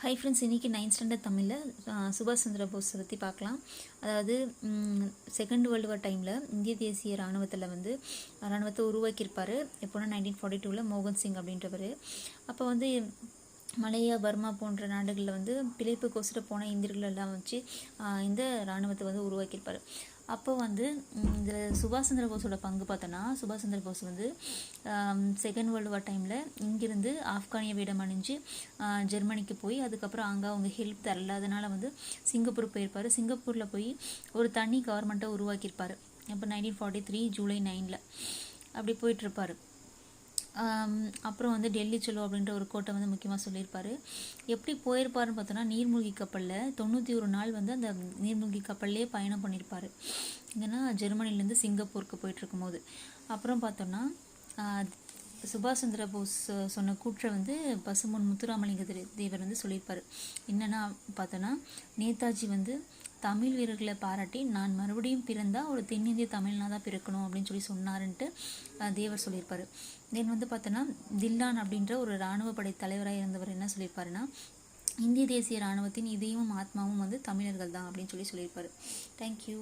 Hi friends, இன்றைக்கி 9th standard தமிழில் சுபாஷ் சந்திர போஸ் பற்றி பார்க்கலாம். அதாவது செகண்ட் வேர்ல்டு வார் டைமில் இந்திய தேசிய இராணுவத்தை உருவாக்கியிருப்பார். எப்போனா 1942 மோகன் சிங் அப்படின்றவர். அப்போ மலேயா, பர்மா போன்ற நாடுகளில் பிழைப்புக்கோசர போன இந்தியர்கள் எல்லாம் வச்சு இந்த இராணுவத்தை உருவாக்கியிருப்பார். அப்போ இதில் சுபாஷ் சந்திர போஸோட பங்கு பார்த்தோன்னா, சுபாஷ் Chandra Bose second world war டைமில் இங்கிருந்து ஆப்கானிய வேடம் அணிஞ்சு ஜெர்மனிக்கு போய் அதுக்கப்புறம் அங்கே அவங்க ஹெல்ப் தரல, அதனால் சிங்கப்பூர் போயிருப்பார். சிங்கப்பூரில் போய் ஒரு தனி கவர்மெண்ட்டை உருவாக்கியிருப்பார். அப்போ 1943 ஜூலை 9 அப்படி போயிட்டுருப்பார். அப்புறம் டெல்லி செலோ அப்படின்ற ஒரு கோட்டை முக்கியமாக சொல்லியிருப்பார். எப்படி போயிருப்பாருன்னு பார்த்தோன்னா, நீர்மூழ்கி கப்பலில் 91 நாள் அந்த நீர்மூழ்கி கப்பல்லே பயணம் பண்ணியிருப்பார். ஏன்னா ஜெர்மனிலேருந்து சிங்கப்பூருக்கு போயிட்டுருக்கும்போது. அப்புறம் பார்த்தோன்னா, சுபாஷ் சந்திர போஸ் சொன்ன கூற்றை பசும்பொன் முத்துராமலிங்க தேவர் சொல்லியிருப்பார். என்னென்னா பார்த்தோன்னா, நேதாஜி தமிழ் வீரர்களை பாராட்டி, நான் மறுபடியும் பிறந்தால் ஒரு தென்னிந்திய தமிழ்னா தான் பிறக்கணும் அப்படின்னு சொன்னாருன்ட்டு தேவர் சொல்லியிருப்பார். தென் பார்த்தோன்னா, தில்லான் அப்படின்ற ஒரு இராணுவ படை தலைவராக இருந்தவர் என்ன சொல்லியிருப்பாருன்னா, இந்திய தேசிய இராணுவத்தின் இதயமும் ஆத்மாவும் தமிழர்கள் தான் அப்படின்னு சொல்லியிருப்பார். தேங்க்யூ.